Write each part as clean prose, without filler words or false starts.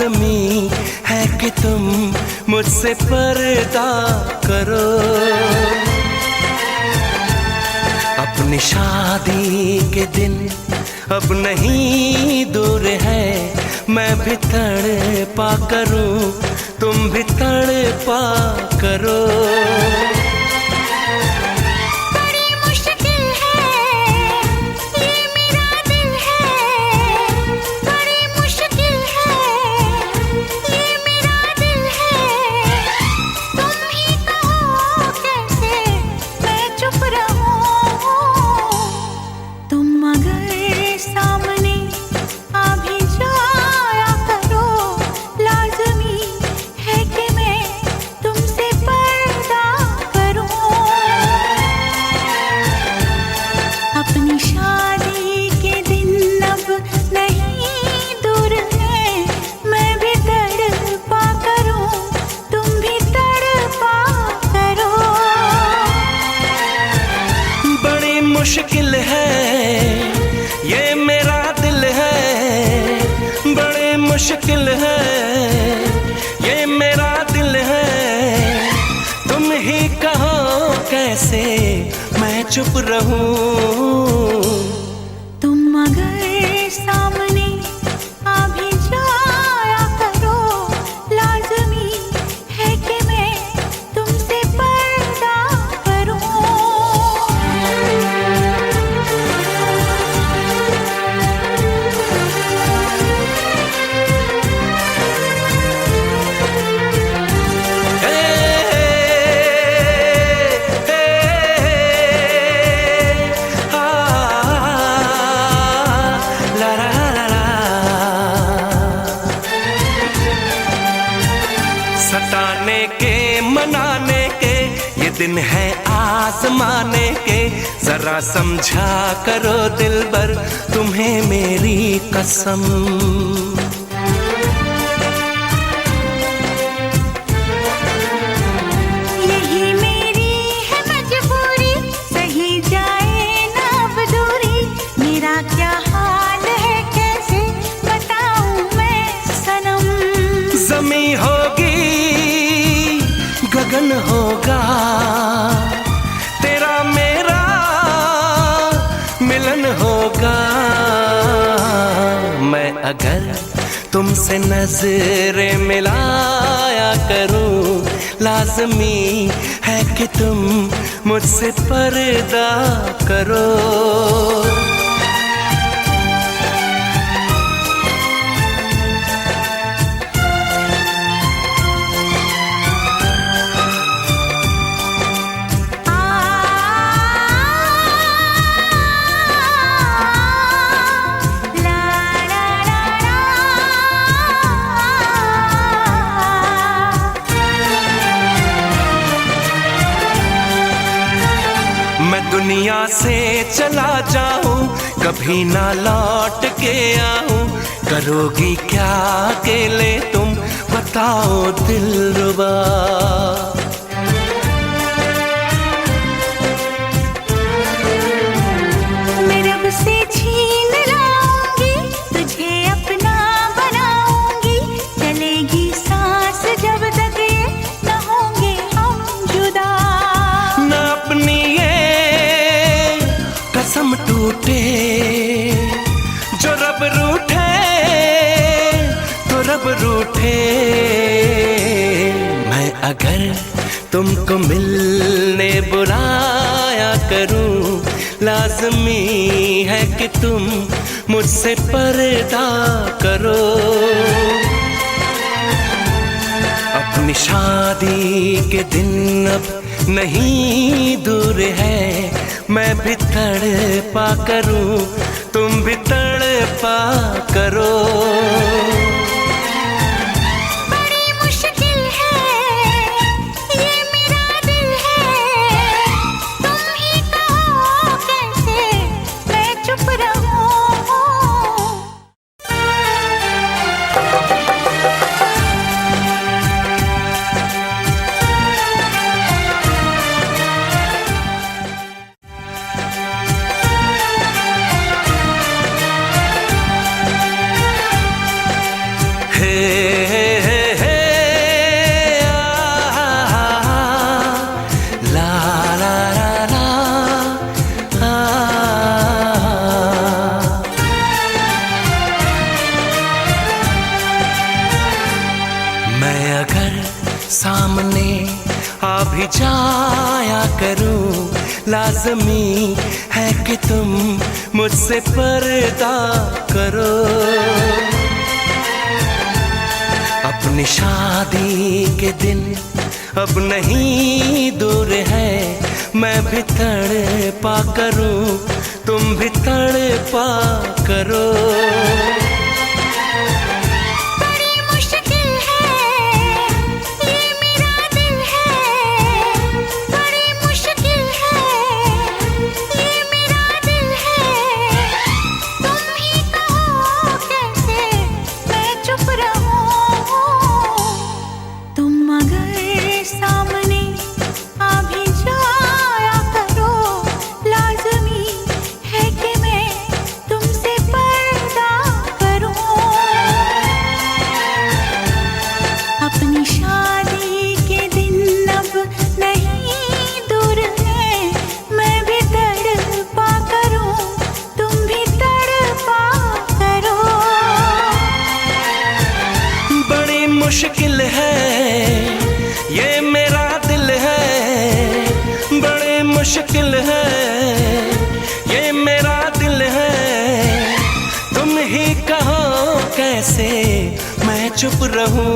लाज़मी है कि तुम मुझसे पर्दा करो। अपनी शादी के दिन अब नहीं दूर है, मैं भी तड़पा करूं, तुम भी तड़पा करो। मुश्किल है ये मेरा दिल है, बड़े मुश्किल है ये मेरा दिल है। तुम ही कहो कैसे मैं चुप रहूं। तुम अगर सामने आ भी जाया करो, लाज़मी है कि मैं तुमसे पर्दा करूं। सताने के मनाने के ये दिन है आजमाने के, जरा समझा करो दिलबर तुम्हें मेरी कसम। यही मेरी है मजबूरी, सही जाए ना अब दूरी, मेरा क्या हाल है कैसे बताऊं मैं सनम। ज़मीं होगी गगन होगा, तेरा मेरा मिलन होगा। मैं अगर तुमसे नजरें मिलाया करूं, लाज़मी है कि तुम मुझसे पर्दा करो। मैं दुनिया से चला जाऊं, कभी ना लौट के आऊं, करोगी क्या अकेले तुम बताओ दिलरुबा। मैं रब से छीन लाऊंगी, तुझे अपना बनाऊंगी, चलेगी सांस जब तक ये न होंगे हम जुदा। न अपनी कसम टूटे, जो रब रूठे तो रब रूठे। मैं अगर तुमको मिलने बुलाया करूं, लाज़मी है कि तुम मुझसे पर्दा करो। अपनी शादी के दिन अब नहीं दूर है, मैं भी तड़पा करूं, तुम भी तड़पा करो। बड़ी मुश्किल है ये मेरा दिल है, तुम ही कहो कैसे मैं चुप रहूं। अगर सामने आ भी जाया करूं, लाज़मी है कि तुम मुझसे पर्दा करो। अपनी शादी के दिन अब नहीं दूर है, मैं भी तड़पा करूं, तुम भी तड़पा करो। मुश्किल है ये मेरा दिल है, बड़े मुश्किल है ये मेरा दिल है। तुम ही कहो कैसे मैं चुप रहूं।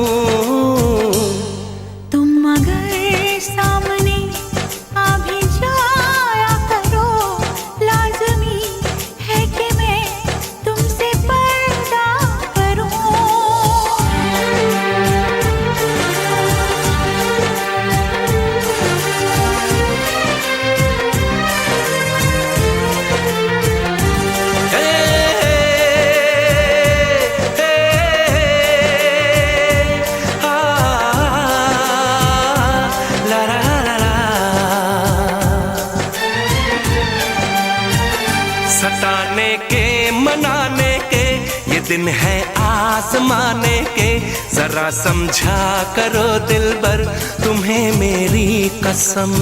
तुम अगर सामने आ भी जाया करो, लाज़मी है कि मैं तुमसे पर्दा करूं। सताने के मनाने के ये दिन है आजमाने के, जरा समझा करो दिलबर तुम्हें मेरी कसम।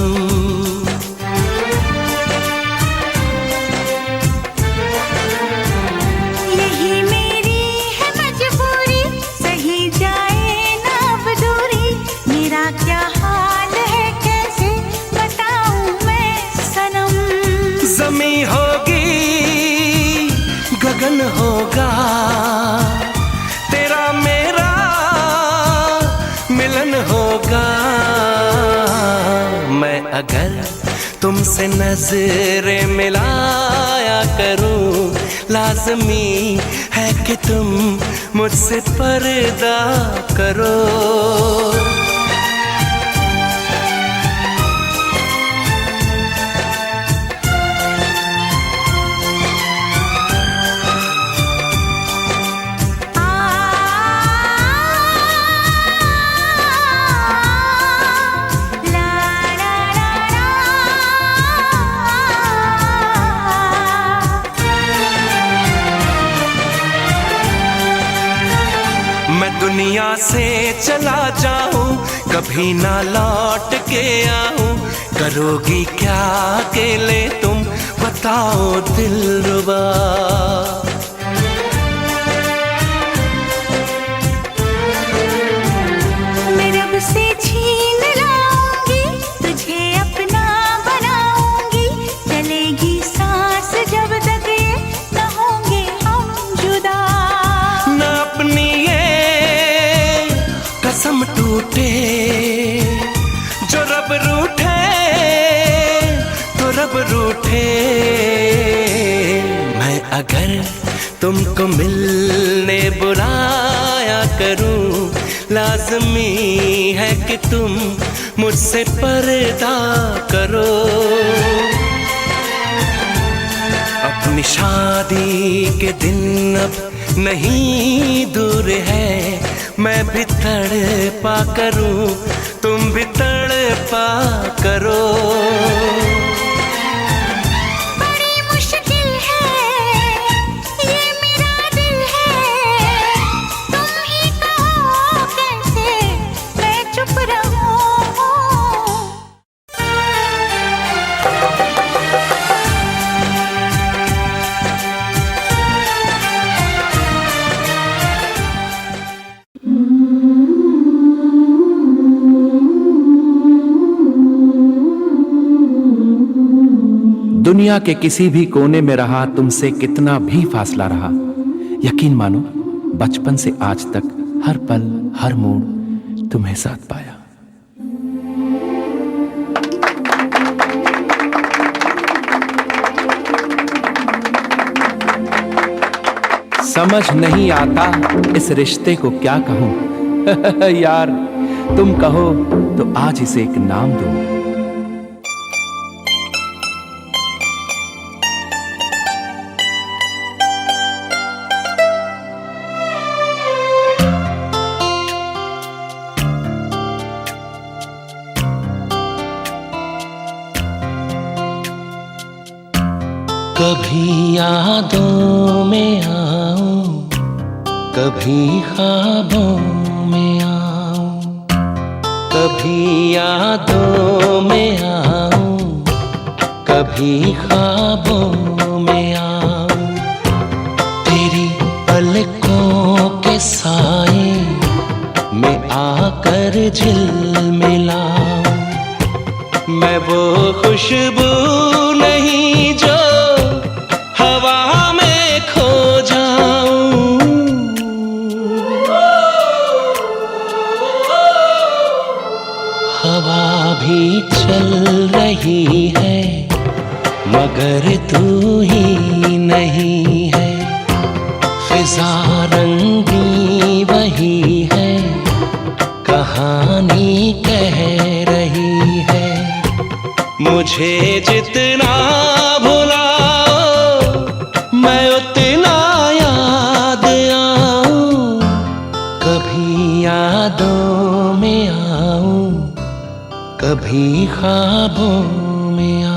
यही मेरी है मजबूरी, सही जाए ना अब दूरी, मेरा क्या हाल है कैसे बताऊं मैं सनम। ज़मी होगी गगन होगा, तेरा मेरा मिलन होगा। मैं अगर तुमसे नजरें मिलाया करूं, लाज़मी है कि तुम मुझसे पर्दा करो। मैं दुनिया से चला जाऊं, कभी ना लौट के आऊं, करोगी क्या अकेले तुम बताओ दिलरुबा। मैं रब से छीन लाऊंगी, तुझे अपना बनाऊंगी, चलेगी सांस जब तक ये न होंगे हम जुदा। न अपनी ये कसम टूटे, जो रब रूठे तो रब रूठे। मैं अगर तुमको मिलने बुलाया करूं, लाज़मी है कि तुम मुझसे पर्दा करो। अपनी शादी के दिन अब नहीं दूर है, मैं भी तड़पा करूं, तुम भी तड़पा करो। दुनिया के किसी भी कोने में रहा, तुमसे कितना भी फासला रहा, यकीन मानो बचपन से आज तक हर पल हर मोड़ तुम्हें साथ पाया। समझ नहीं आता इस रिश्ते को क्या कहूं यार, तुम कहो तो आज इसे एक नाम दो। कभी यादों में आऊं, कभी ख्वाबों में आऊं, कभी यादों में आऊं, कभी ख्वाबों में आऊं, तेरी पलकों के साए में आकर झिलमिलाऊं, मैं वो खुशबू नहीं जो हवा में खो जाऊं, हवा भी चल रही है मगर तू ही नहीं है, फिजा रंगी वही है, कहानी कह रही है, मुझे जितना भुलाओ मैं उतना याद आऊं, कभी यादों में आऊं, कभी ख्वाबों में आऊं।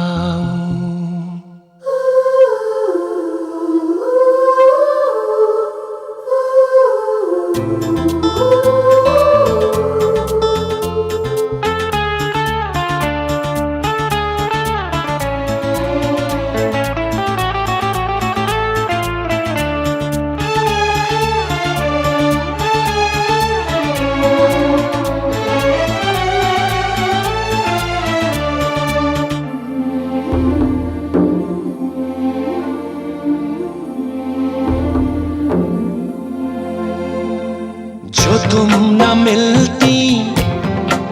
जो तुम न मिलती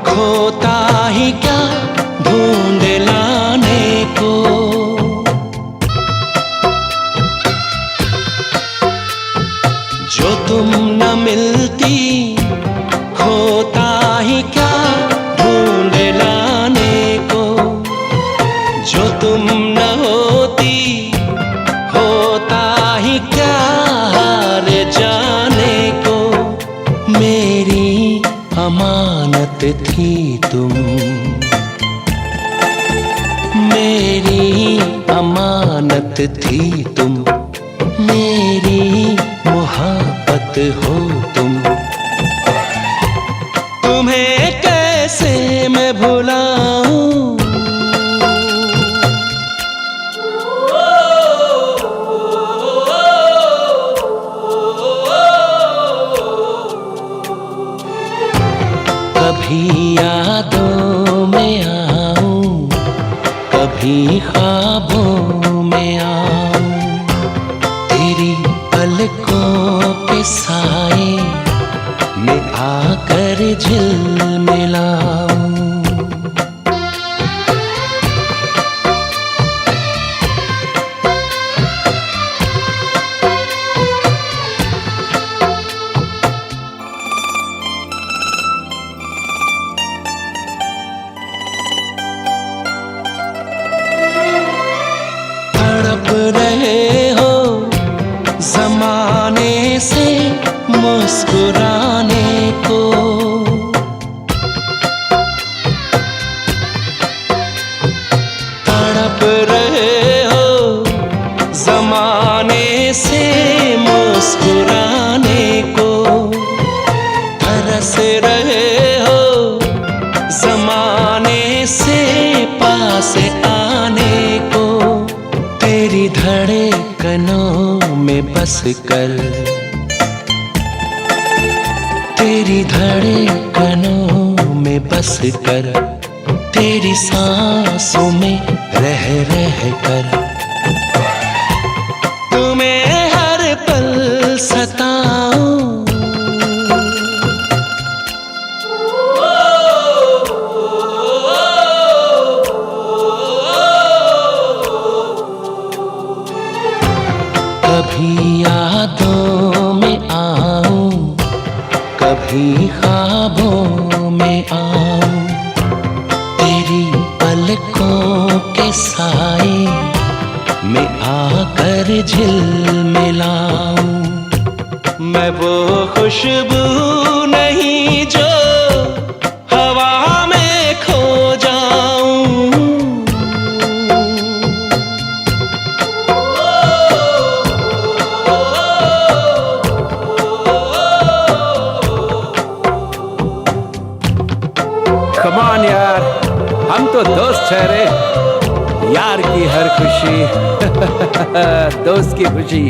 खोता ही क्या ढूंढ लाने को, जो तुम न मिलती खोता ही क्या ढूंढ लाने को, जो तुम न होती होता ही क्या हार जाने को, मेरी अमानत थी तुम, मेरी अमानत थी तुम, मेरी मोहब्बत हो तुम, तुम्हें कैसे मैं भुलाऊं, कभी यादों में आऊं, कभी ख्वाबों में आऊं, तेरी पलकों के साए में आकर झिलमिलाऊं। रहे हो जमाने से मुस्कुराने को, तड़प रहे हो जमाने से मुस्कुराने को, तरस रहे हो जमाने से पास आने को, तेरी धड़कनों में बस कर, तेरी धड़कनों में बस कर, तेरी सांसों में रह रह कर तुम्हें हर पल सताऊं। कभी यादों में आऊं, कभी ख्वाबों में आऊं, तेरी पलकों के साए में आकर झिलमिलाऊं। मैं वो खुशबू नहीं जो हवा में खो जाऊं। कमान यार, हम तो दोस्त ठहरे। यार की हर खुशी दोस्त की खुशी।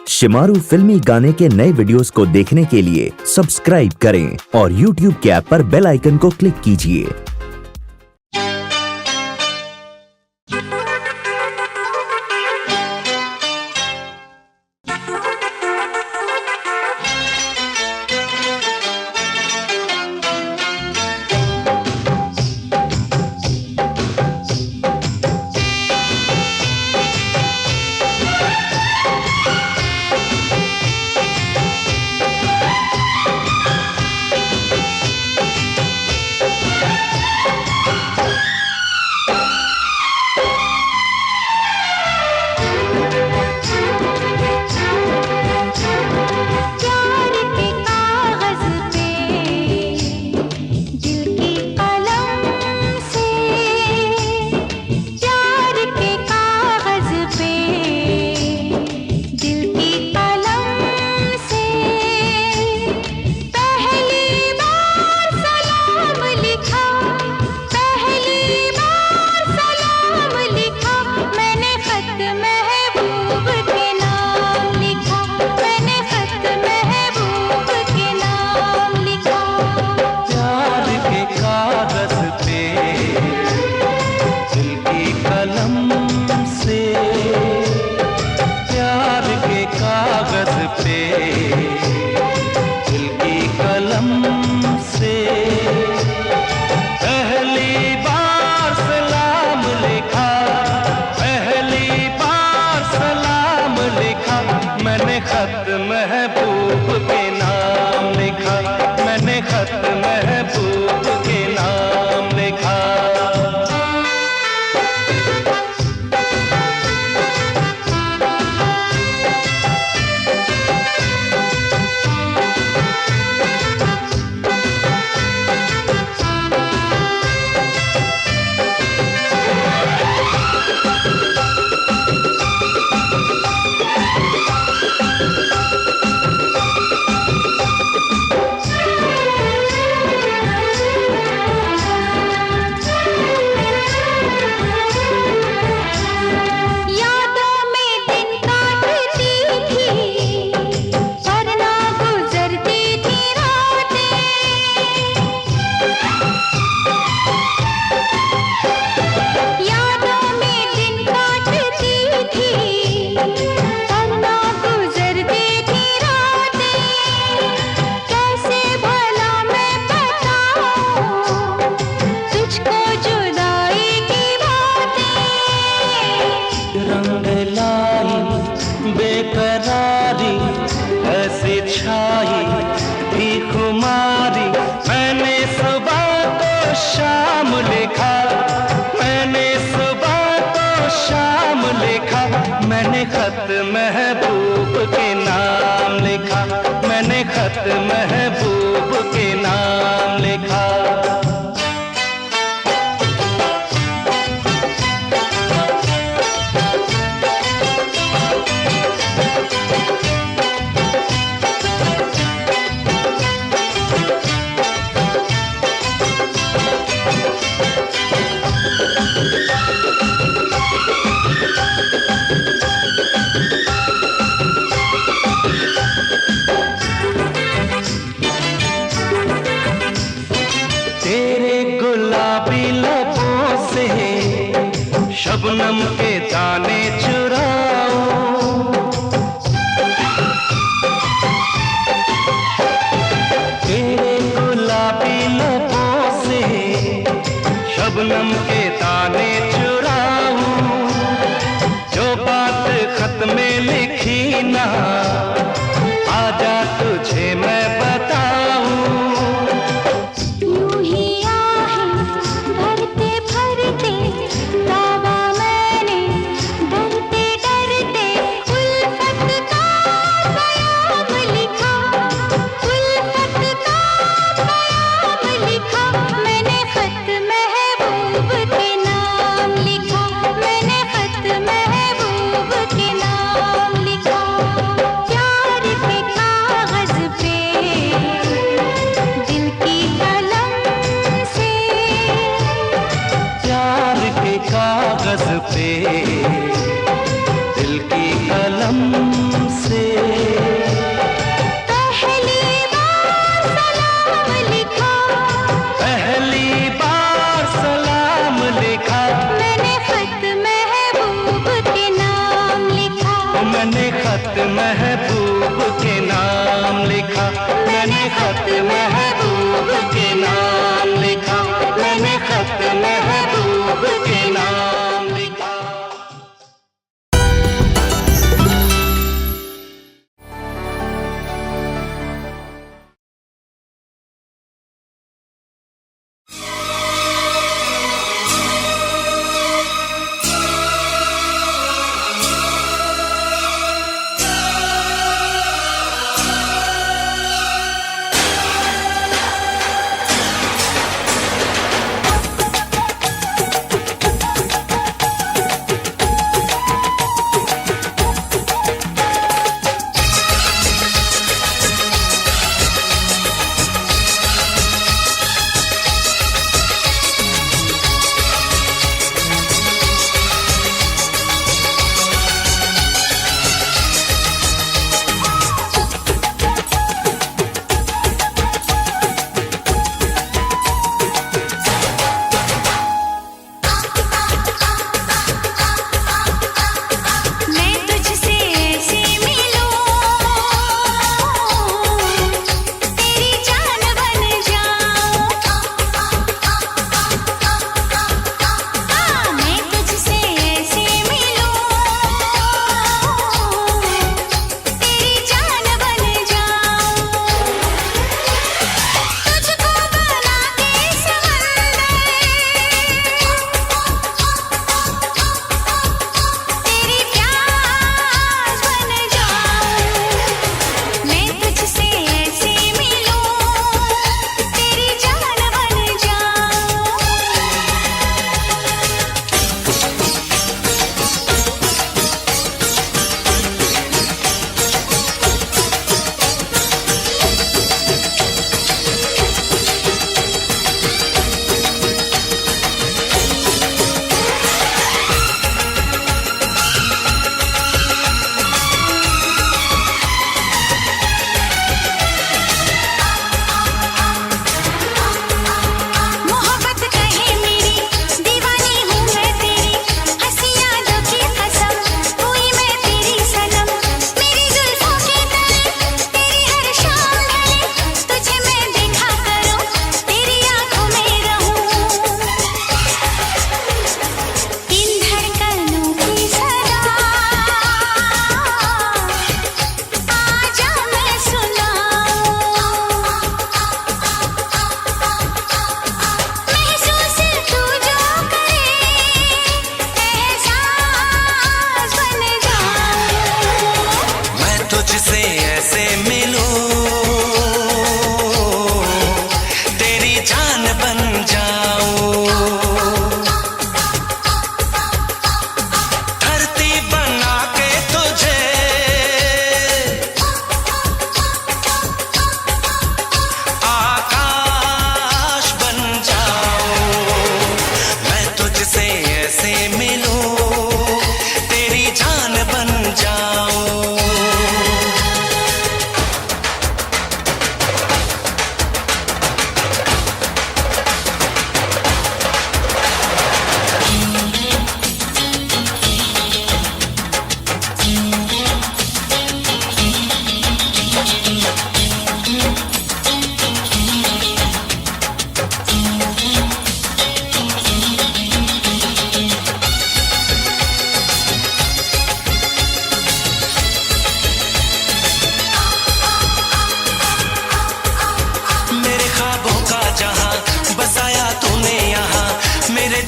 शिमारू फिल्मी गाने के नए वीडियोस को देखने के लिए सब्सक्राइब करें और YouTube के ऐप पर बेल आइकन को क्लिक कीजिए। मैंने खत महबूब के नाम लिखा, मैंने खत महबूब के नाम लिखा। शबनम के दाने चुराओ, तेरे गुलाबी लबों से शबनम के दाने चुराओ। जो बात खत में लिखी ना आजा तुझे मैं बताऊं। कागज पे दिल की कलम खत महबूब के नाम लिखा, मैंने खत महबूब के नाम लिखा, मैंने खत महबूब के नाम लिखा।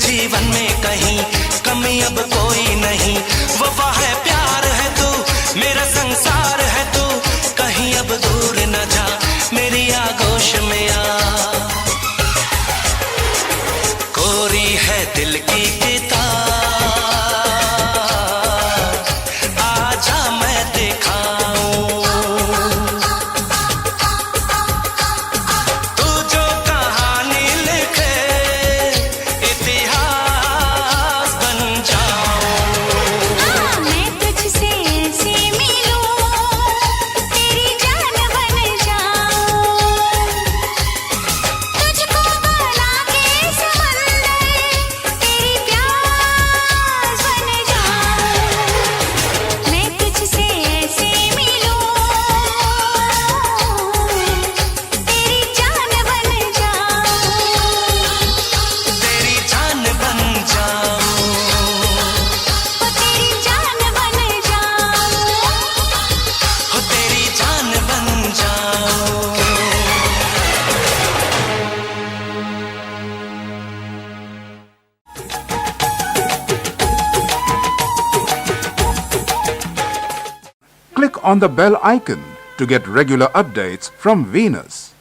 जीवन में कहीं कमी अब कोई नहीं, वफा है प्यार है तू मेरा संसार है तू, कहीं अब दूर न जा मेरी आगोश में आ। कोरी है दिल की किताब आजा मैं दिखाऊं, तू जो कहानी लिखे इतिहास बन जाऊं। मैं तुझसे ऐसे मिलूं तेरी जान बन on the bell icon to get regular updates from Venus.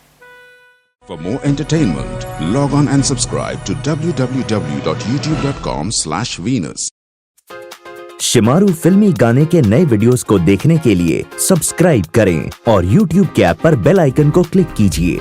For more entertainment, log on and subscribe to www.youtube.com/Venus. Shemaroo फिल्मी गाने के नए वीडियोस को देखने के लिए सब्सक्राइब करें और YouTube के ऐप पर बेल आइकन को क्लिक कीजिए।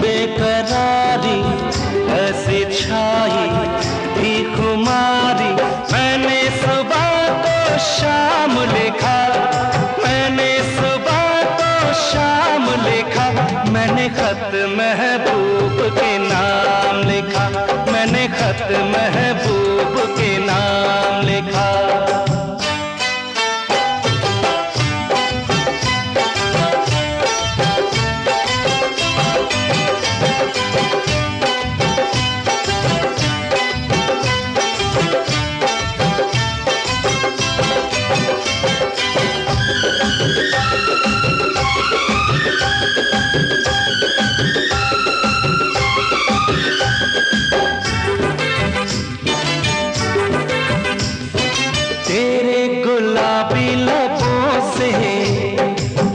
बेकरारी ऐसी छाई थी खुमारी, मैंने सुबह को शाम लिखा, मैंने सुबह को शाम लिखा, मैंने खत महबूब के नाम लिखा, मैंने खत महबूब के नाम लिखा।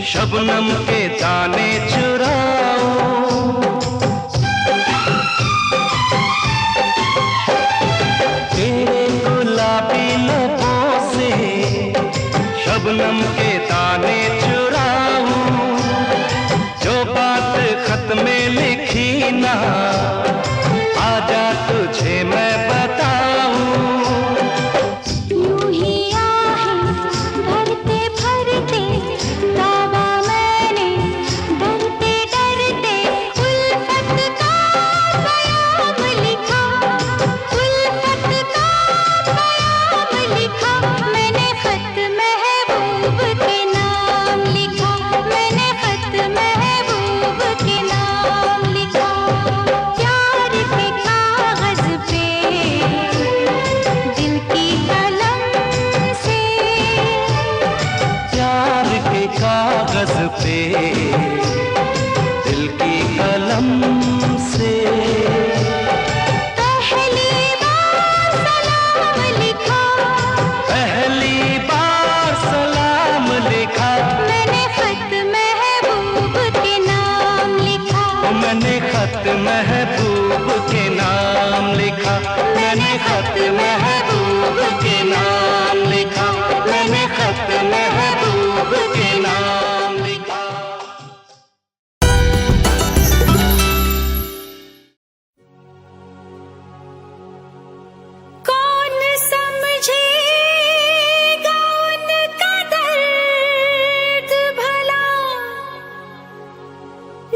शबनम के दाने चुराओ, तेरे गुलाबी लबों से शबनम के दाने चुराओ, जो बात खत में लिखी ना आजा तुझे मैं बताऊं। यूं ही आहें भरते भरते दावा मैंने डरते डरते उल्फत का बयाम लिखा, उल्फत का बयाम लिखा, मैंने खत महबूब के नाम लिखा, मैंने खत महबूब के नाम लिखा। मैंने खत महबूब के नाम लिखा, मैंने खत महबूब के नाम लिखा, मैंने खत महबूब के नाम लिखा। कौन समझेगा उनका दर्द भला,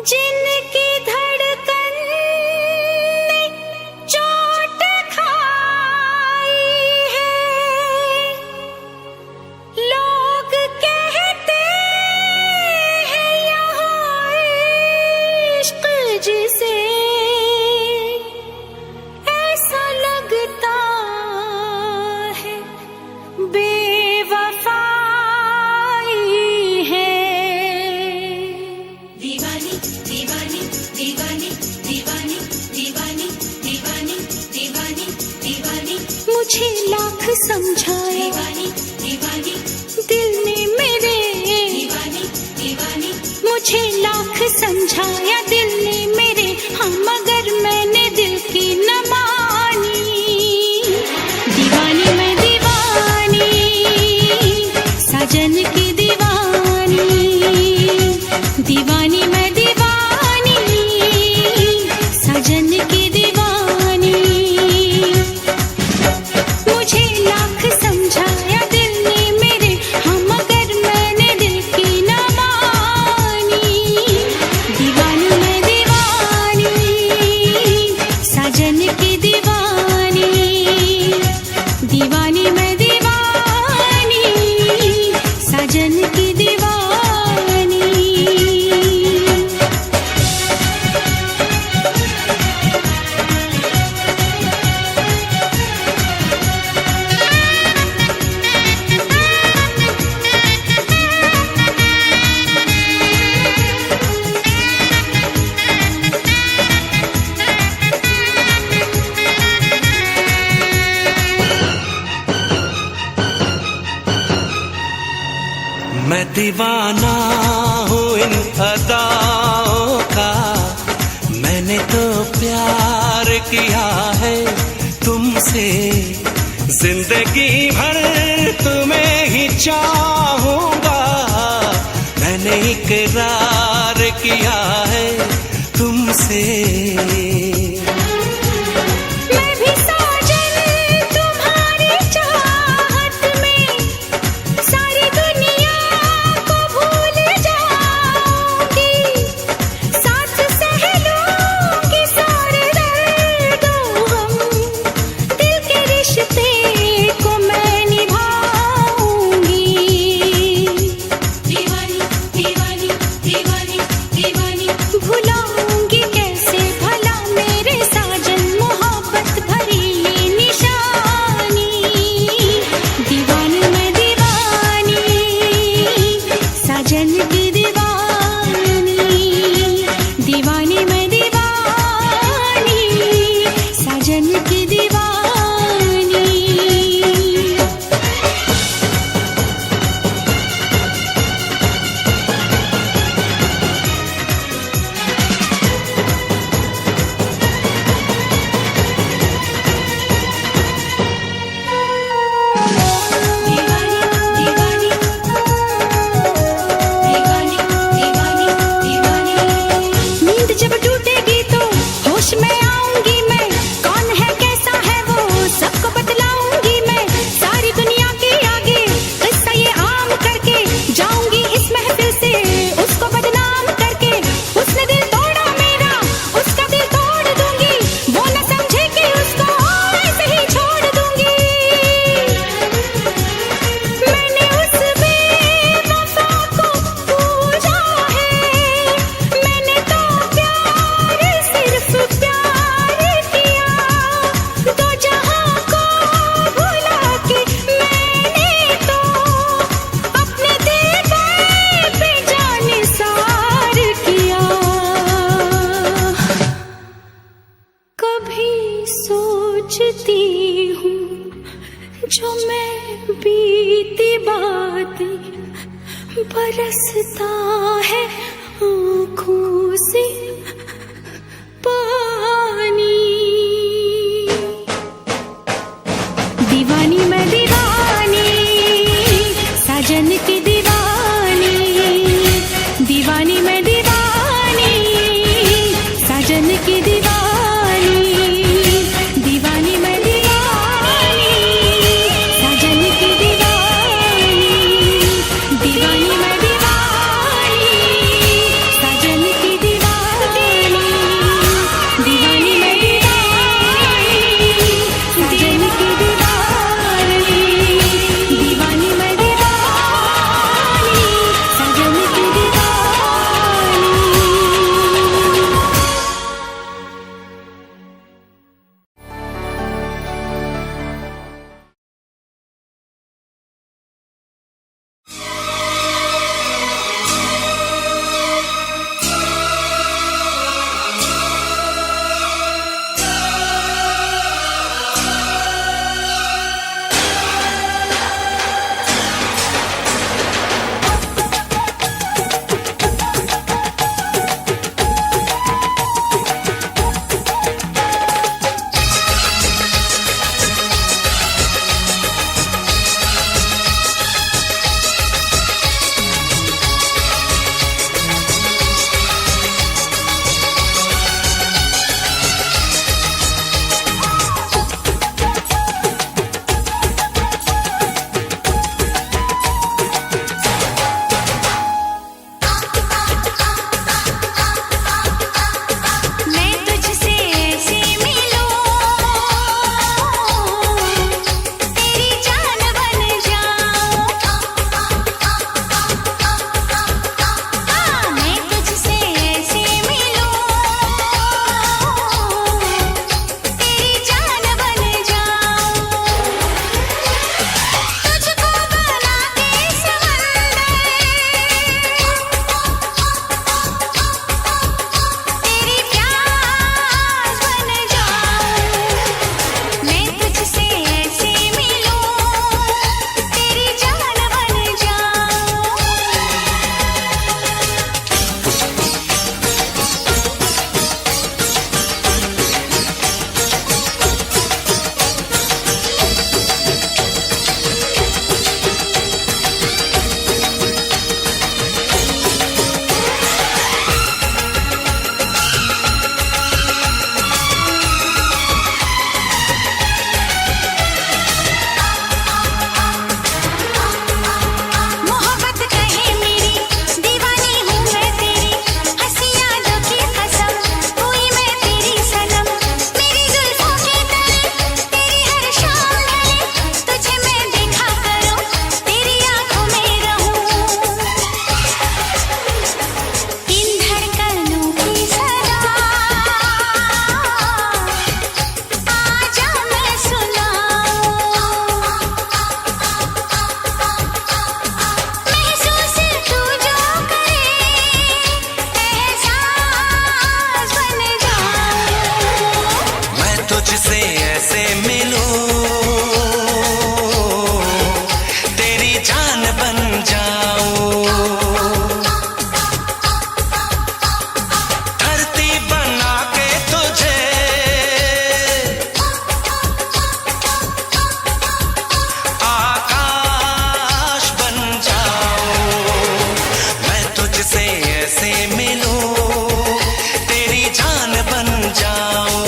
जिनकी धड़कन ने चोट खाई है। लोग कहते हैं यहाँ इश्क जिसे, ऐसा लगता है बेवफाई है। दीवानी दीवानी दीवानी दीवानी दीवानी दीवानी दीवानी दीवानी, मुझे लाख समझाया दीवानी दीवानी दिल ने मेरे, दीवानी दीवानी मुझे लाख समझाया दिल ने मेरे, हाँ मगर मैंने दिल की न मानी। दीवानी मैं दीवानी, साजन की दीवानी, दीवानी मैं दीवानी, साजन की दीवानी। मुझे लाख समझाया दिल ने मेरे, हाँ मगर मैंने दिल की न मानी। दीवानी मैं दीवानी, साजन की दीवानी, दीवानी मैं दीवानी, साजन की दीवानी। मैं दीवाना हूँ इन अदाओं का, मैंने तो प्यार किया है तुमसे, जिंदगी भर तुम्हें ही चाहूंगा। मैंने इकरार किया है तुमसे। मैं भी साजन तुम्हारी चाहत में सारी दुनिया को भूल जाऊंगी, साथ सह लूंगी सारे दर्दों हम, दिल के रिश्ते को मैं निभाऊंगी। दीवानी दीवानी दीवानी दीवानी, भुलाऊंगी कैसे भला मेरे साजन मोहब्बत भरी ये निशानी। दीवानी मैं दीवानी, साजन की दीवानी, दीवानी मैं दीवानी, साजन की दीवानी। दीवानी दीवानी दीवानी दीवानी दीवानी, नींद जब टूटेगी तो होश में आऊंगी मैं, कौन है कैसा है वो सबको बतलाऊंगी मैं। सारी दुनिया के आगे किस्सा ये आम करके जाऊंगी इस महफिल से उसको बदनाम करके। उसने दिल तोड़ा मेरा, उसका दिल तोड़ दूंगी, वो न समझे कि उसको ऐसे ही छोड़ दूंगी। मैंने उस बेवफा को पूजा है, मैंने तो प्यार सिर्फ प्यार किया, दो जहां को भुला के मैंने तो अपने दिल पे जानिसार किया। कभी सोचती हूँ जो मैं बीती बातें, बरसता है आँखों से तुझसे ऐसे मिलूं, तेरी जान बन जाऊं। धरती बना के तुझे आकाश बन जाऊं। मैं तुझसे ऐसे मिलूं, तेरी जान बन जाऊं।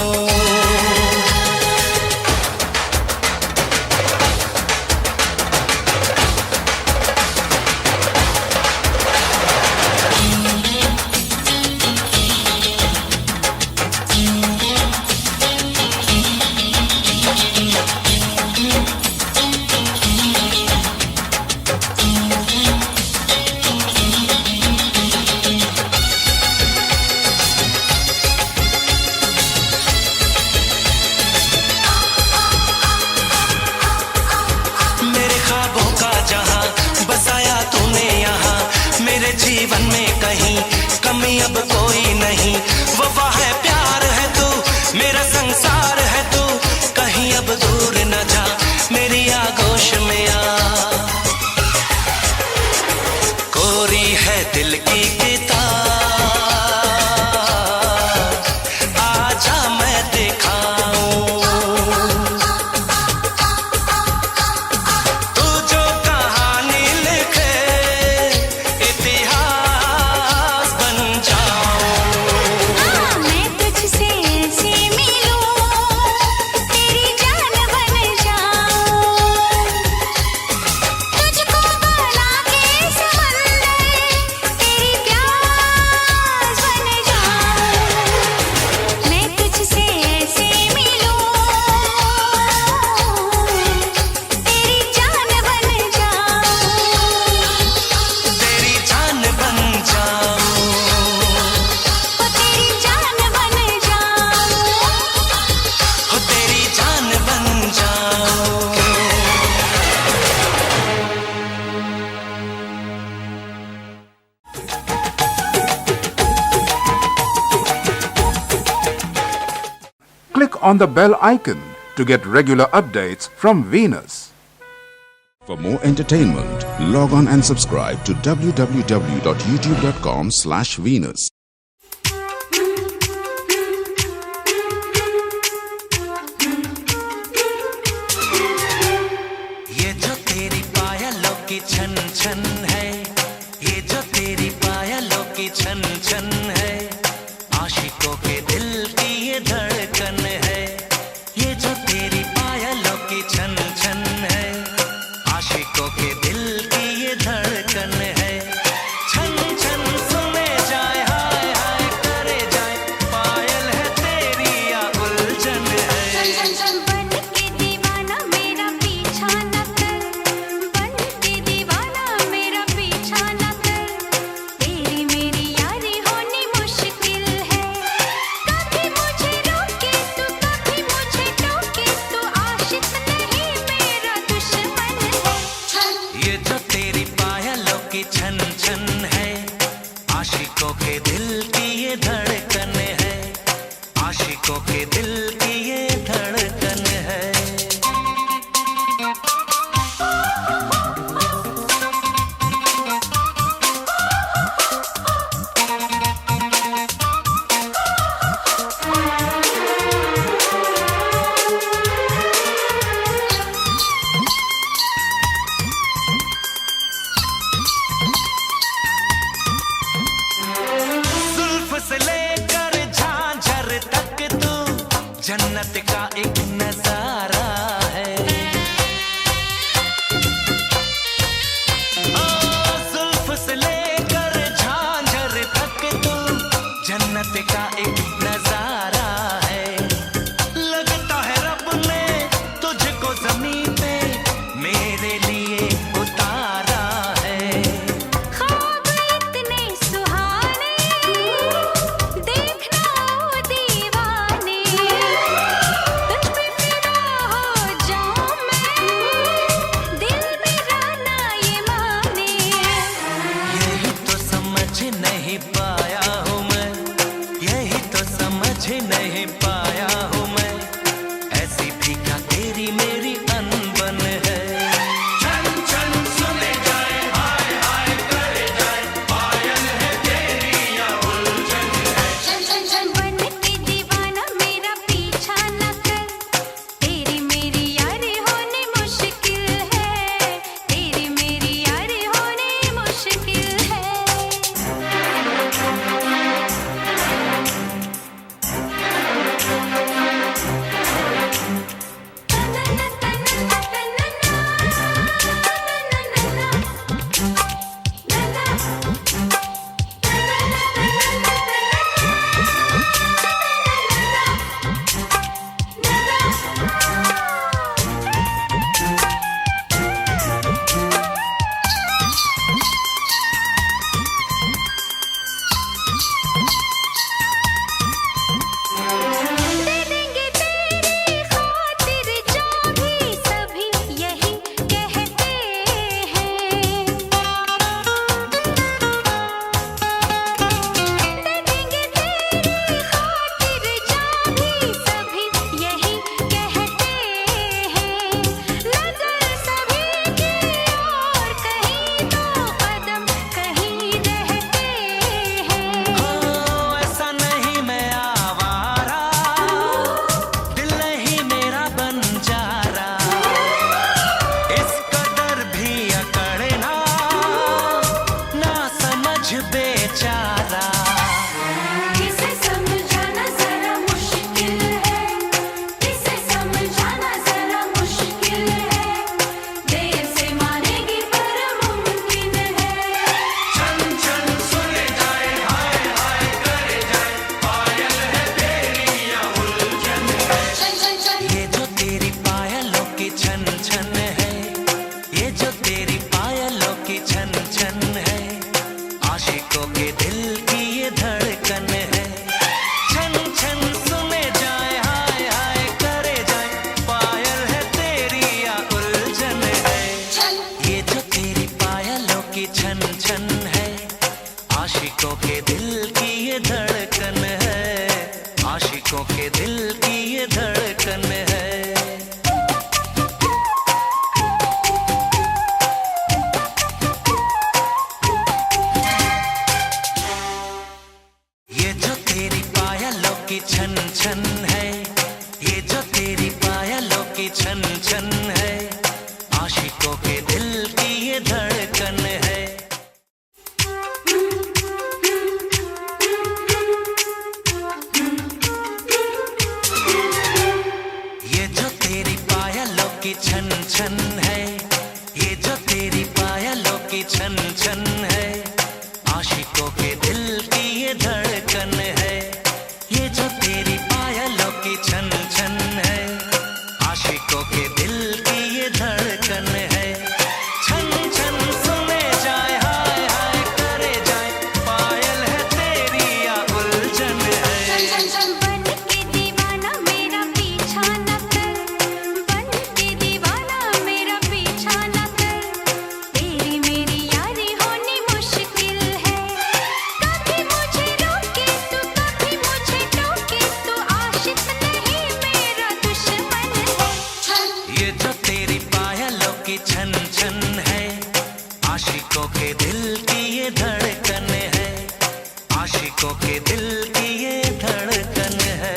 मेरे ख्वाबों का जहां बसाया तूने यहाँ, मेरे जीवन में कहीं कमी अब कोई नहीं। वफा है, प्यार है तू, मेरा संसार है तू, कहीं अब दूर न जा, मेरी आगोश में आ। कोरी है दिल की किताब, आजा मैं दिखाऊं। तू जो कहानी लिखे, इतिहास बन जाऊं। मैं तुझसे ऐसे मिलूं, तेरी जान बन जाऊं। तुझको बना के समंदर, तेरी प्यास बन जाऊं। मैं तुझसे ऐसे मिलूं, तेरी जान बन जाऊं। तेरी जान बन जाऊं। ओ तेरी जान बन जाऊं। हो तेरी जान बन जाऊं। Click on the bell icon to get regular updates from Venus. For more entertainment, log on and subscribe to www.youtube.com/Venus. ये जो तेरी पायलों की छन छन है, ये जो तेरी पायलों की छन छन है, आशिकों के दिल की ये धड़कन है। ये जो तेरी पायलों की छन छन है, आशिकों के दिल की ये धड़कन है। छन छन सुने जाए, हाय हाय करे जाए, पायल है तेरी या उलझन है। बन के दीवाना मेरा पीछा न कर, बन के दीवाना मेरा पीछा न कर। तेरी मेरी यारी होनी मुश्किल है, कभी मुझे रोके तू, कभी मुझे टोके तू। आशिक नहीं मेरा दुश्मन है। ये जो तेरी पायलों की छन छन है, आशिकों के दिल की ये धड़कन है, आशिकों के दिल की ये धड़कन है। जुल्फ से लेकर झांझर तक तू जन्नत का एक नजारा है। ओ, जुल्फ से लेकर झांझर तक तू जन्नत का एक नजारा है। लगता है रब ने तुझको जमीन पे मेरे लिए उतारा है। ख्वाब इतने सुहाने, देखना ओ दीवाने। तुझ पे फिदा हो जाऊं मैं, दिल मेरा ना ये माने। यही तो समझ नहीं पाया हूँ मैं, यही तो समझ नहीं आशिकों के दिल की ये धड़कन है। ये जो तेरी पायलों की छन छन है, ये जो तेरी पायलों की छन छन है, आशिकों के दिल की ये धड़कन है। ये जो तेरी पायलों की छन छन है, ये जो तेरी पायलों की छन छन है, आशिकों के दिल की ये धड़कन है। ये जो तेरी पायलों की छन छन है, आशिकों के दिल की ये धड़कन है। छन छन सुने जाए, हाय हाय करे जाए, पायल है तेरी या उलझन है। बन के दीवाना मेरा पीछा न कर, बन के दीवाना मेरा पीछा न कर, तेरी मेरी यारी होनी मुश्किल है। कभी मुझे रोके तो कभी मुझे टोके, तो आशिक नहीं मेरा दुश्मन है। ये जो तेरी पायलों की छन छन है, आशिकों के दिल की ये धड़कन है, आशिकों के दिल की ये धड़कन है।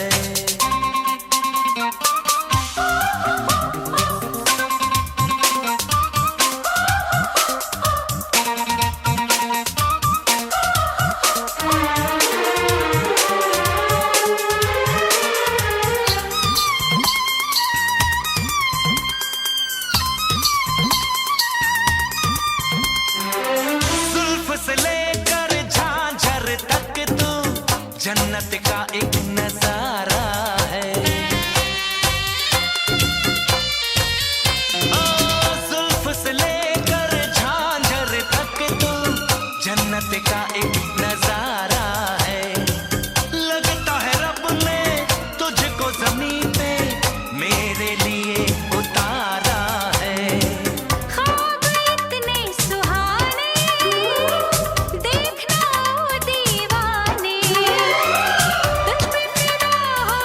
जुल्फ से लेकर झांझर तक तू जन्नत का एक नजारा है। ओ जुल्फ से लेकर झांझर तक तू जन्नत का एक नजारा है। लगता है रब ने तुझको जमीन पे मेरे लिए उतारा है। ख्वाब इतने सुहाने देखना ओ दीवाने, तुझ पे फिदा हो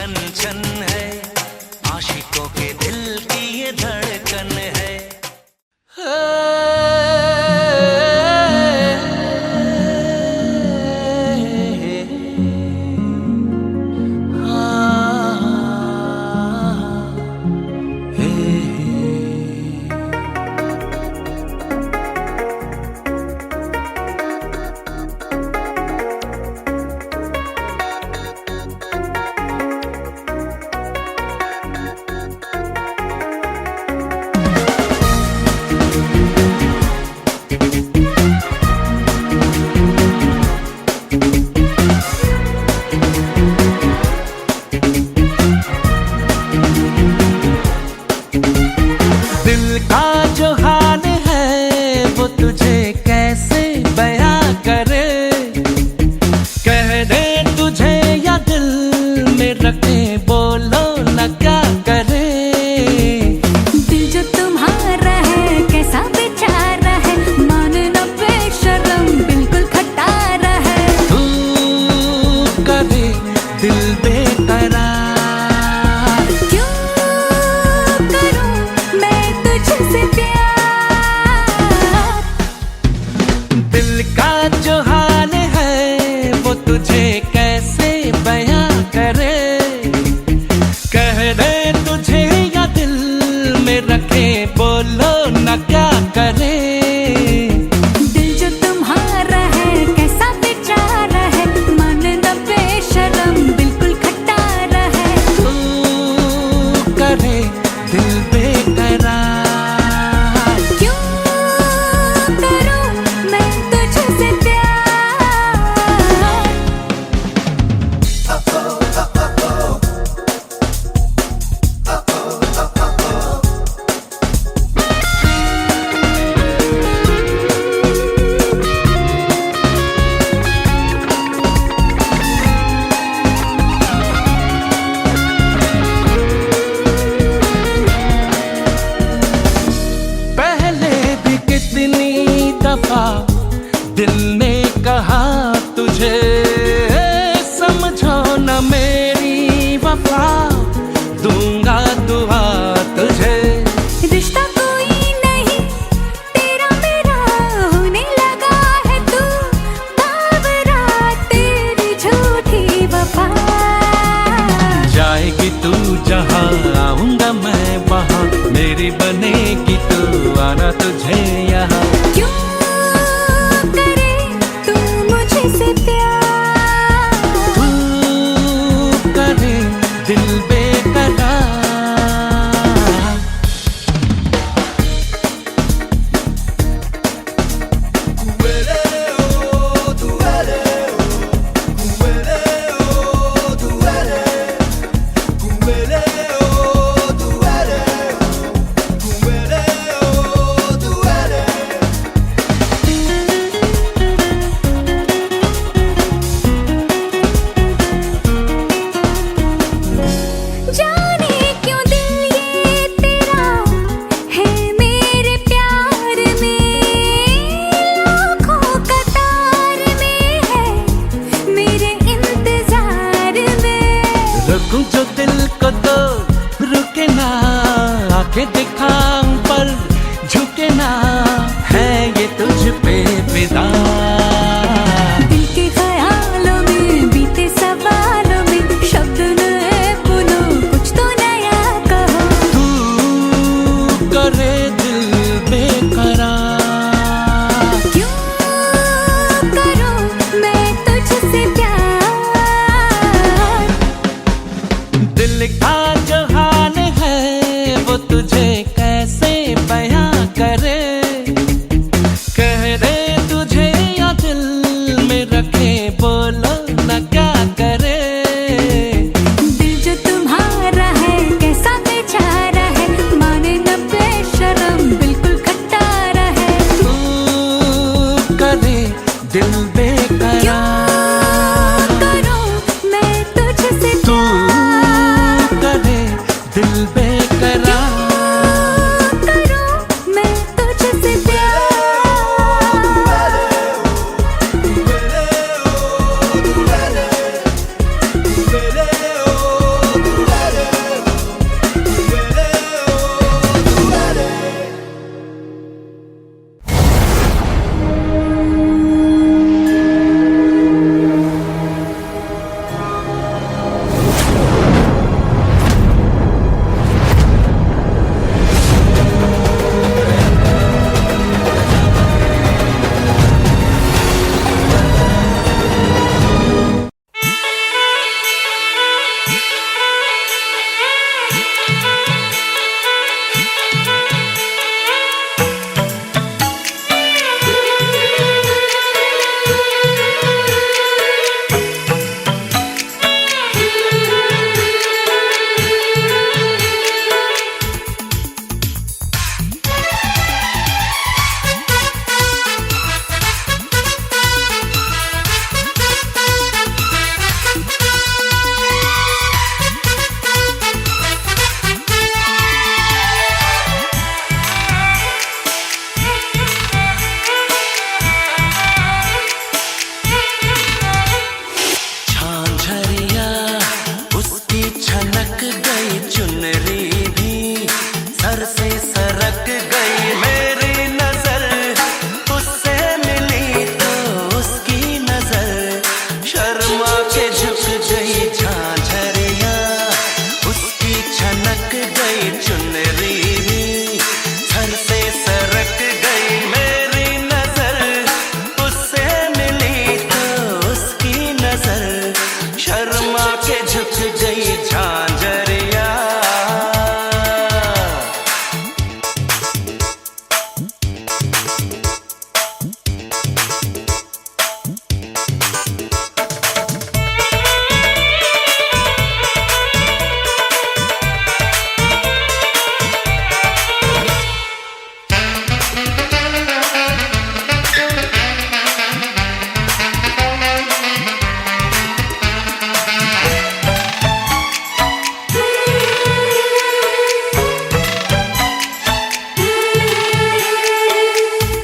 छन छन है, आशिकों के दिल की ये धड़कन है। दिल ने कहा तुझे समझो न मेरी वफा, दूंगा दुआ तुझे। रिश्ता कोई नहीं तेरा मेरा होने लगा है, तू बावरा तेरी झूठी वफा। जाएगी तू जहाँ आऊंगा मैं वहाँ, मेरी बनेगी तू आना तुझे यहाँ। दिल बेकरार जो दिल को तो रुके ना, आंखें दिखाऊं पर झुके ना, है ये तुझ पे फिदा। दिल के ख्यालों में बीते सवालों में शब्द नए बोलो, कुछ तो नया कहो। तू करे दिल बेकरार, क्यों करूं मैं तुझसे प्यार। दिल का जो हाल है वो तुझे कैसे बयां करे। झुक गई झांझरिया।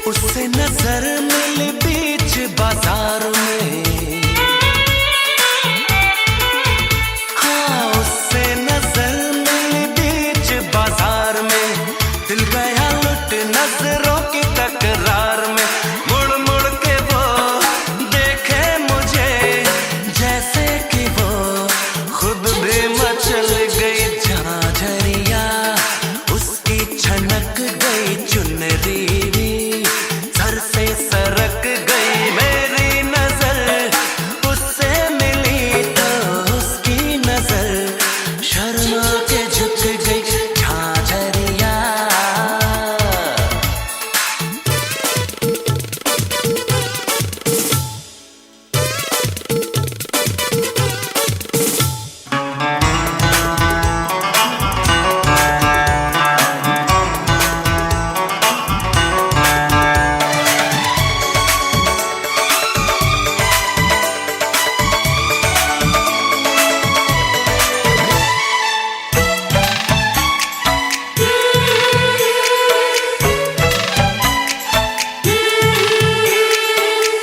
उससे नजर मिली बीच बाजार में, हाँ उससे नजर मिली बीच बाजार में। दिल गया लुट नजरों की तकरार में। मुड़ मुड़ के वो देखे मुझे जैसे कि वो खुद भी मचल गई झांझरिया। उसकी छनक गई चुनरी सर से सरक गई मेरी नजर। उससे मिली तो उसकी नजर शर्मा के झुक गई झांझरिया।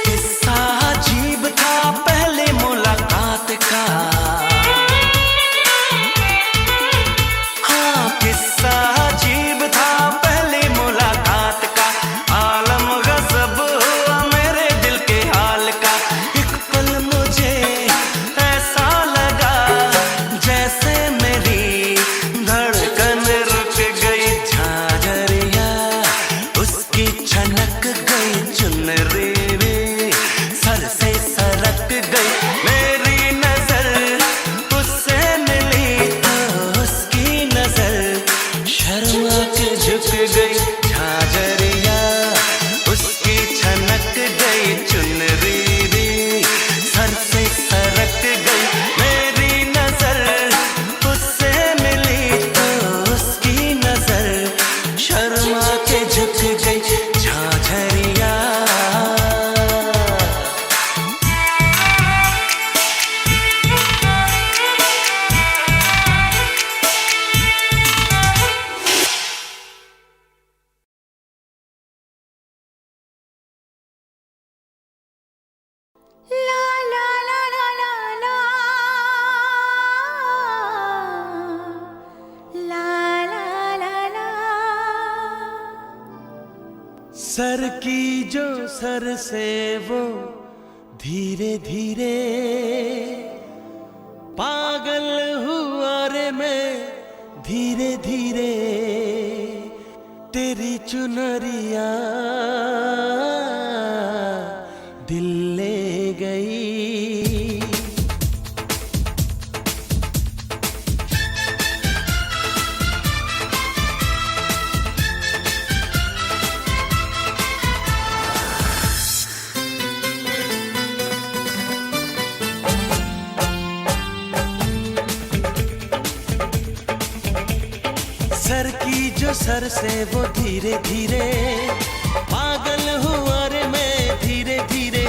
किस्सा अजीब था पहले मुलाकात का, हाँ किस्सा अजीब था पहले मुलाकात का। आलम गजब हुआ मेरे दिल के हाल का। एक पल मुझे ऐसा लगा जैसे मेरी धड़कन रुक गई झांझरिया। उसकी छनक गई चुनरी सर से सरक गई मेरी नजर। उससे मिली तो उसकी नजर शर्मा के झुक गई झांझरिया। उसकी छनक गई चुनरी सर से सरक गई मेरी नजर। उससे मिली तो उसकी नजर शर्मा के झुक गई झांझरिया। ला ला ला ला ला ला ला ला ला ला। सर की जो सर से वो धीरे धीरे पागल हुआ रे मैं धीरे धीरे। तेरी चुनरिया दिल ले गई। सर की जो सर से वो धीरे धीरे पागल हुआ रे मैं धीरे धीरे।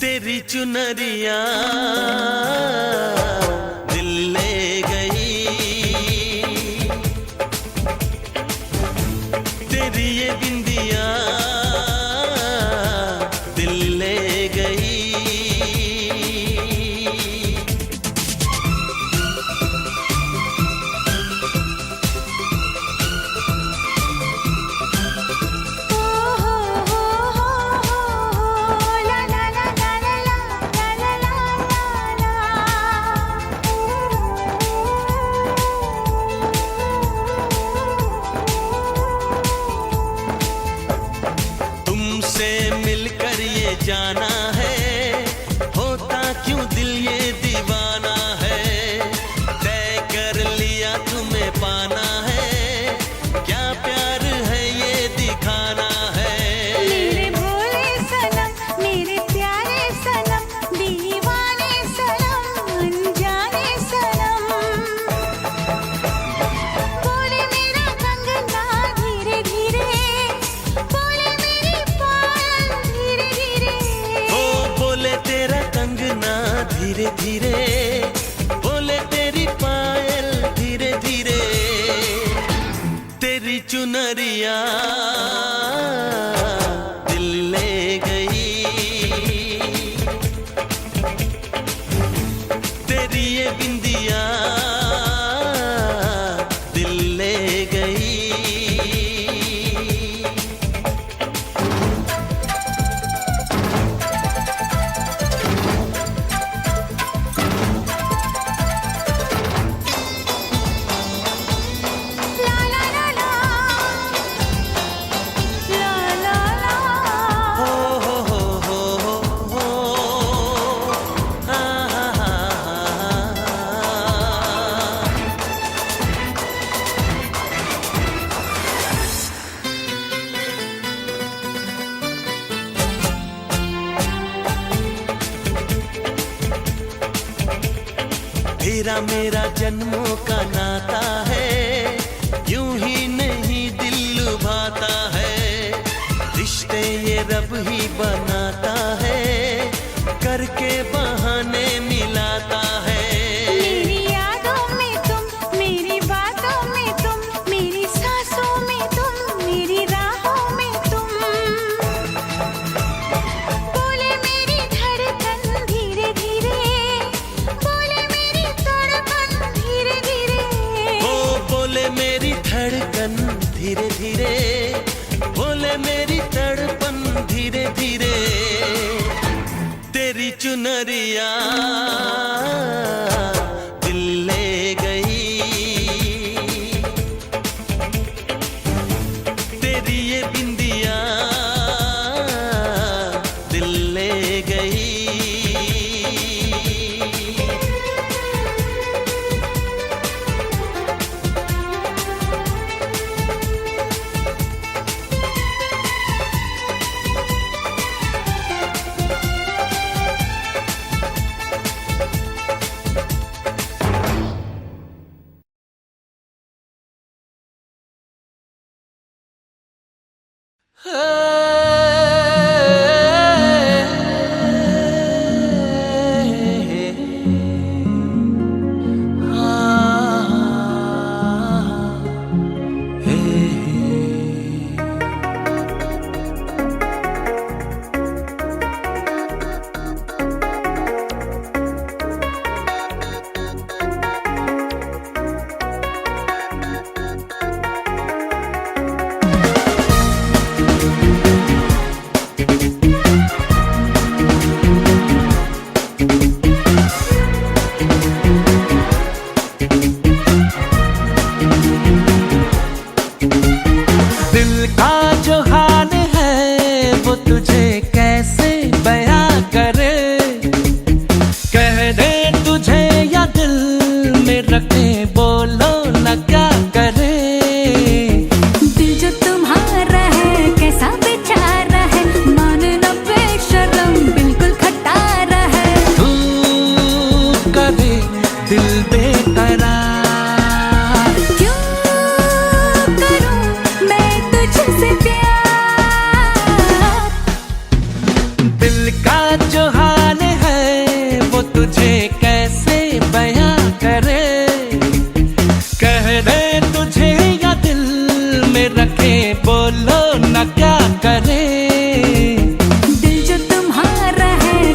तेरी चुनरिया दिल ले गई। तेरी ये बिंदिया दिल ले गई। ला ला ला ला ला ला ला ला ला। बोले तेरी पायल धीरे धीरे, तेरी चुनरिया दिल ले गई, तेरी ये बिंदिया दिल ले गई। तेरा मेरा जन्मों का नाता है, यूं ही नहीं दिल लुभाता है, रिश्ते ये रब ही बनाता है, करके बहाने मिलाता है। मेरी यादों में तुम, मेरी बातों में तुम, मेरी सांसों में तुम, मेरी राहों में तुम, बोले मेरी धड़कन धीरे धीरे, बोले मेरी तड़पन धीरे धीरे, ओ बोले मेरी धड़कन धीरे धीरे, बोले मेरी तड़पन धीरे धीरे, तेरी चुनरिया दिल ले गई, तेरी ये बिंदिया दिल ले गई।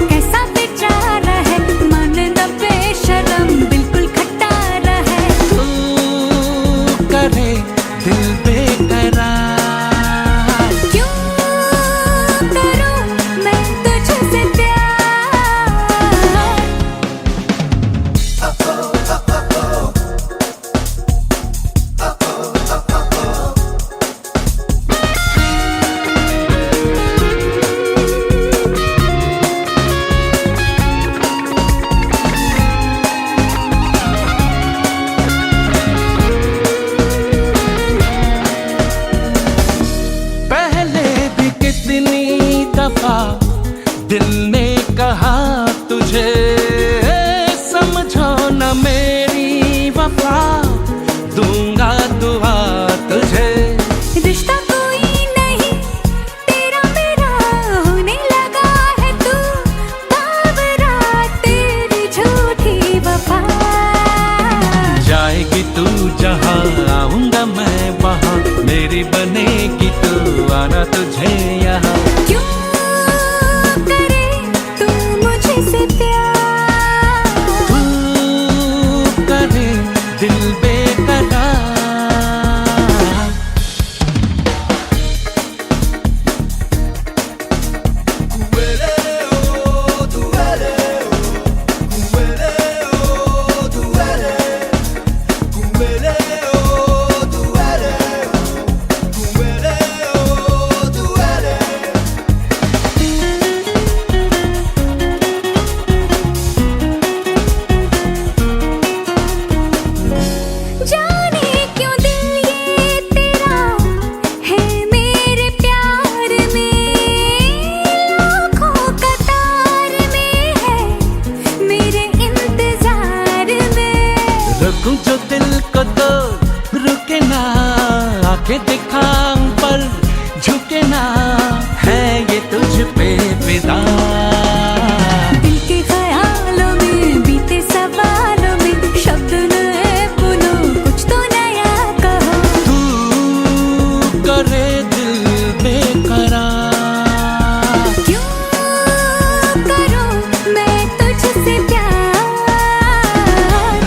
कैसा बेचारा है, मन न बेशरम बिल्कुल खट्टा जहाँ आऊंगा मैं वहाँ, मेरी बनेगी तू, आना तुझे यहाँ। क्यों करे तू मुझसे प्यार, तू करे दिल बेकरार। जाने क्यों दिल ये तेरा है मेरे प्यार में, लाखों कतार में है मेरे इंतजार में। रुकूं जो दिल को तो रुके ना, आंखें दिखाऊं पर झुके ना, है ये तुझ पे फिदा। दिल के ख्यालों में बीते सवालों में शब्द नए बोलो, कुछ तो नया कहो। तू करे दिल बेकरार। क्यों करूं मैं तुझसे प्यार,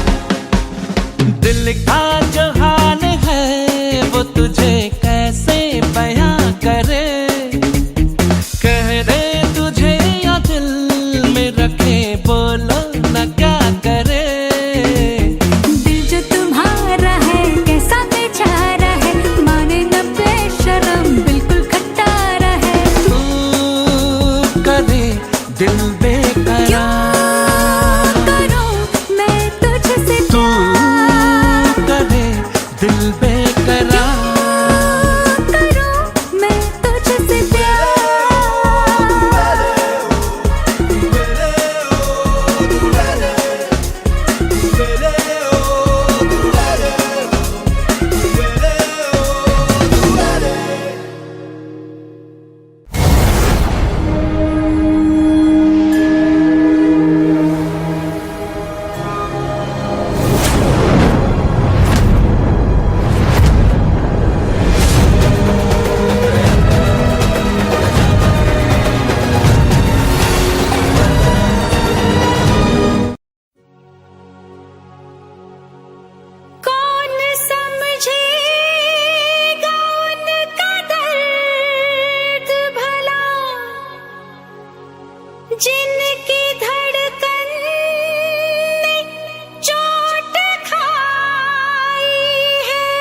दिल का जो हाल है वो तुझे कैसे बयां करे, कह दे तुझे या दिल में रखे, बोलो न क्या करे। दिल जो तुम्हारा है कैसा बेचारा है, माने न बेशरम बिल्कुल खट्टारा है। तू करे दिल बेकरार। करूं मैं तुझसे तू प्यार, करे दिल बेकरार। करूं मैं तुझसे प्यार। कौन समझेगा उनका दर्द भला, जिनकी धड़कन ने चोट खाई है।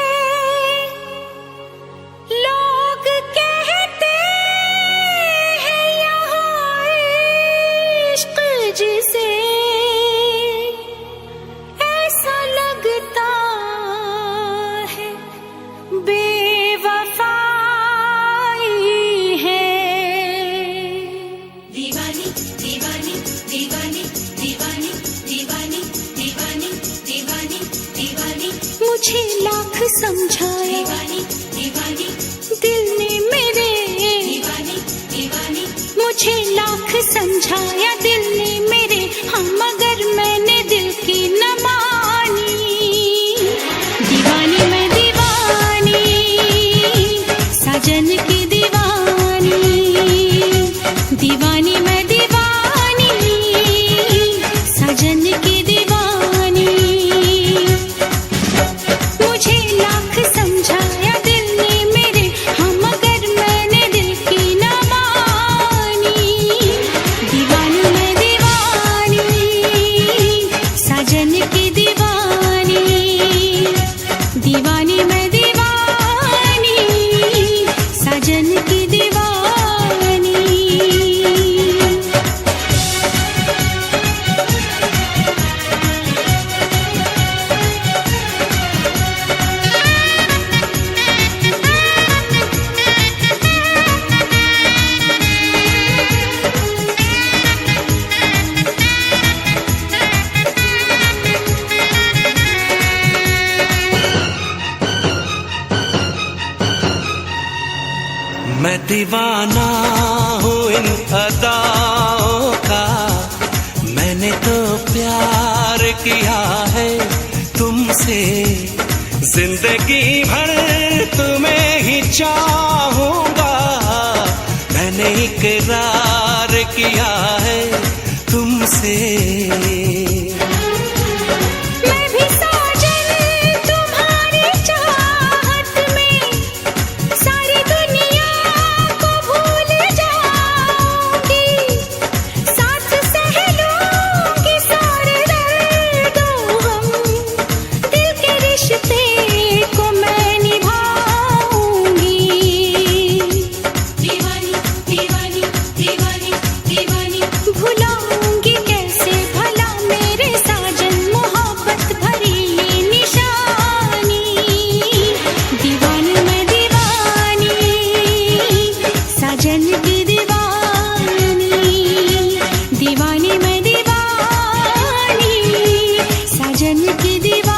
लोग कहते हैं यहाँ इश्क जिसे, ऐसा लगता है बेवफाई है। दीवानी दीवानी दीवानी दीवानी दीवानी दीवानी दीवानी दीवानी, मुझे लाख समझाया दीवानी दीवानी दिल ने मेरे, दीवानी दीवानी मुझे लाख समझाया दिल ने मेरे, हाँ मगर मैंने दिल की न मानी। दीवानी मैं दीवानी, साजन की दीवानी। दीवानी मैं दीवानी, साजन की दीवानी। मुझे लाख समझाया दिल ने मेरे, हाँ मगर मैंने दिल की न मानी। दीवानी मैं दीवानी, साजन की दीवानी। दीवानी मैं दीवानी, साजन की दीवानी। मैं दीवाना हूँ इन अदाओं का, मैंने तो प्यार किया है तुमसे जिंदगी भर तुम्हें ही चाहूंगा, मैंने इकरार किया है तुमसे। मैं भी साजन तुम्हारी चाहत में सारी दुनिया को भूल जाऊंगी, साथ सह लूंगी सारे दर्दों हम, दिल के रिश्ते को मैं निभाऊंगी। दीवानी दीवानी दीवानी दीवानी भुलाऊंगी कैसे भला मेरे साजन मोहब्बत भरी ये निशानी। दीवानी मैं दीवानी साजन की दीवानी, दीवानी मैं दीवानी साजन की दीवानी।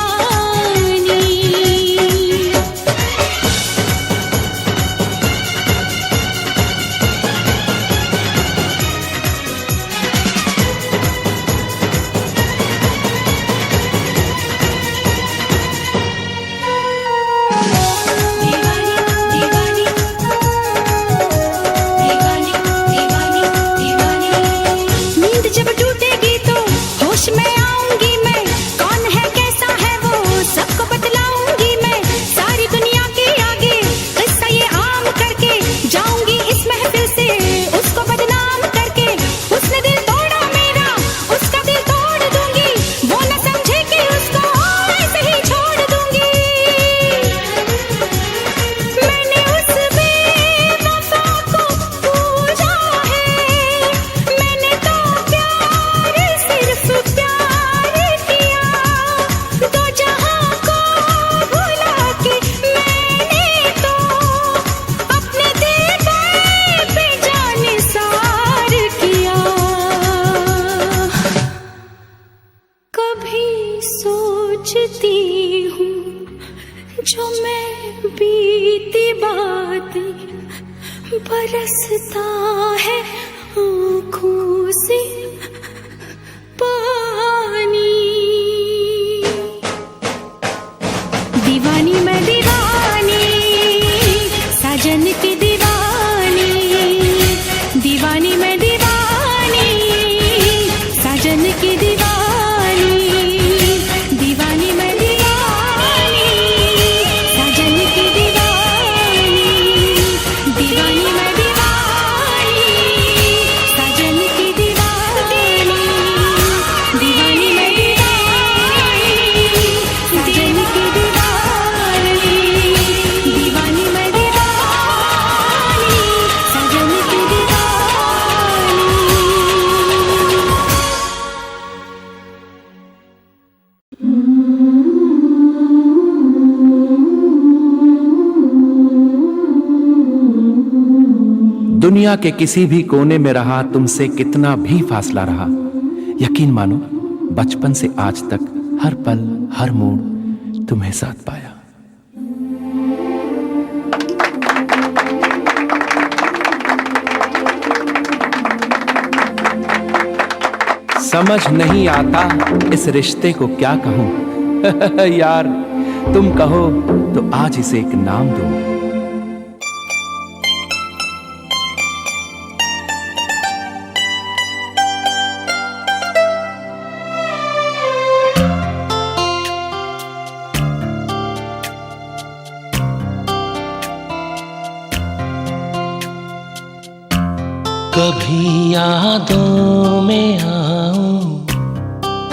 दीवानी दीवानी दीवानी दीवानी दीवानी। नींद जब टूटेगी तो होश में आऊंगी मैं, कौन है कैसा है वो सबको बतलाऊंगी मैं, सारी दुनिया के आगे किस्सा ये आम करके जाऊंगी इस महफिल से उसको बदनाम करके। उसने दिल तोड़ा मेरा उसका दिल तोड़ दूंगी, वो न समझे कि उसको ऐसे ही छोड़ दूंगी। मैंने उस बेवफा को पूजा है, मैंने तो प्यार सिर्फ प्यार किया, दो जहां को भुला के मैंने तो अपने दिल पे जानिसार किया। कभी सोचती हूँ जो मैं बीती बातें, बरसता है आँखों से पानी। दीवानी मैं दीवानी साजन की दीवानी, दीवानी मैं दीवानी साजन की दीवानी, दीवानी मैं दीवानी साजन की दीवानी, दीवानी मैं दीवानी साजन की दीवानी, दीवानी मैं दीवानी साजन की दीवानी, दीवानी मैं दीवानी साजन की दुनिया के किसी भी कोने में रहा, तुमसे कितना भी फासला रहा, यकीन मानो बचपन से आज तक हर पल हर मोड़ तुम्हें साथ पाया। समझ नहीं आता इस रिश्ते को क्या कहूं यार, तुम कहो तो आज इसे एक नाम दूं। कभी यादों में आऊं,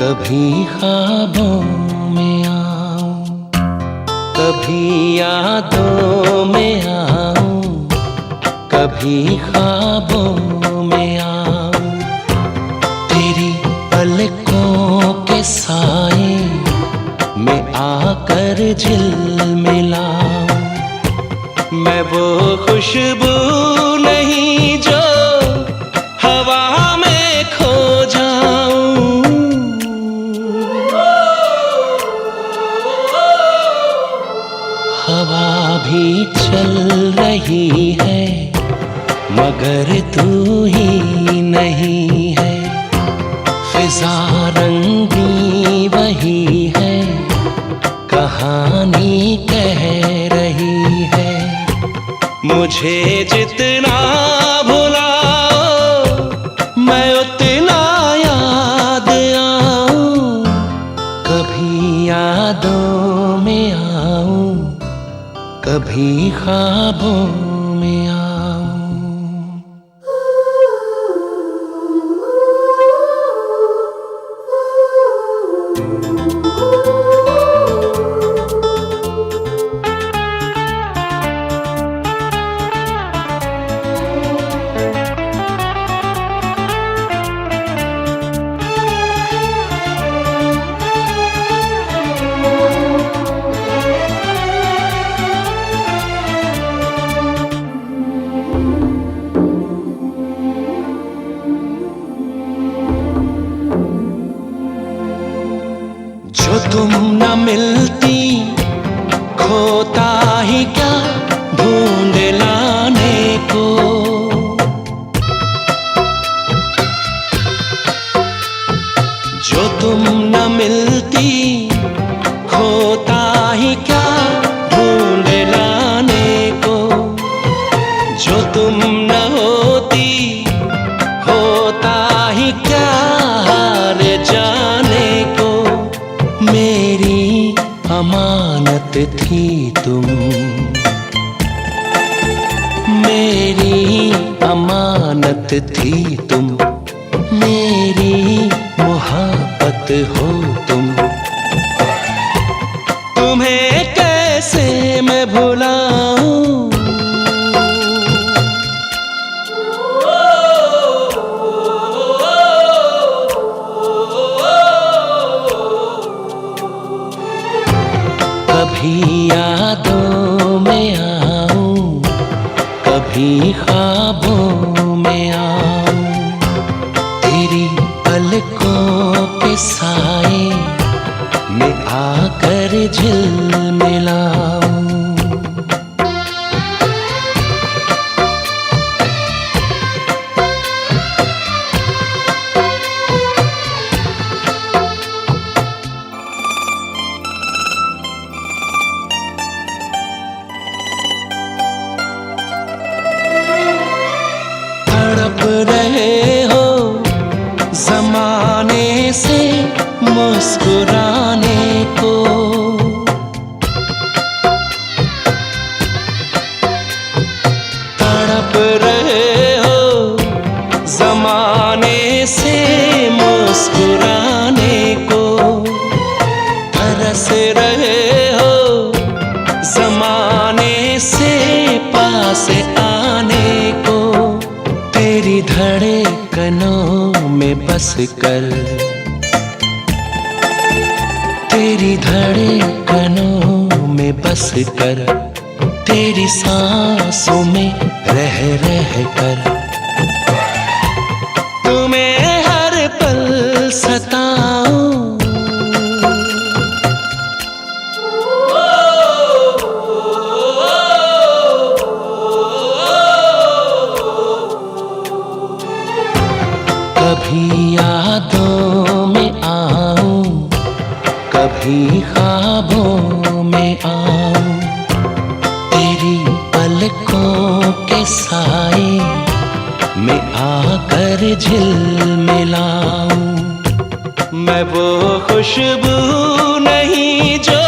कभी ख्वाबों में आऊं, कभी यादों में आऊं, कभी ख्वाबों में आऊं, तेरी पलकों के साए में आकर झिलमिलाऊं, मैं वो खुशबू नहीं जो हवा में खो जाऊं, हवा भी चल रही है मगर तू ही नहीं है, फिजा रंगी वही है कहानी कह रही है। मुझे जितना भुलाओ मैं उतना याद आऊं, कभी यादों में आऊं, कभी ख्वाबों में आऊं। जो तुम न मिलती खोता ही क्या ढूंढ लाने को। जो तुम न मिलती खोता ही क्या ढूंढ लाने को। जो तुम न होती होता ही क्या हार जाने को। मेरी अमानत थी तुम, मेरी अमानत थी तुम, मेरी मोहब्बत हो तुम। तुम्हें कैसे मैं भुलाऊं। कभी यादों में आऊं, कभी ख्वाबों में आऊं। तेरी पलकों के साए में आकर झिलमिलाऊं। तड़प रहे हो जमाने से मुस्कुराने को। तड़प रहे हो जमाने से मुस्कुराने को। तरस रहे हो जमाने से पास आने को। तेरी धड़कनों में बस कर, तेरी धड़कनों में बस कर, तेरी सांसों में रह रह कर। तुम्हें हर पल सताऊं। कभी यादों में आऊं, कभी ख्वाबों में आऊं। तेरी पलकों के साए में आकर झिलमिलाऊं। मैं वो खुशबू नहीं जो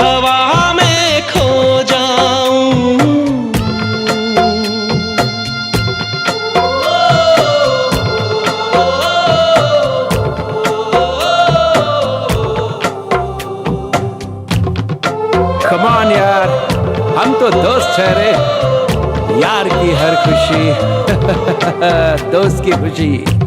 हवा में खो जाऊं। कमान यार, हम तो दोस्त ठहरे। यार की हर खुशी दोस्त की खुशी।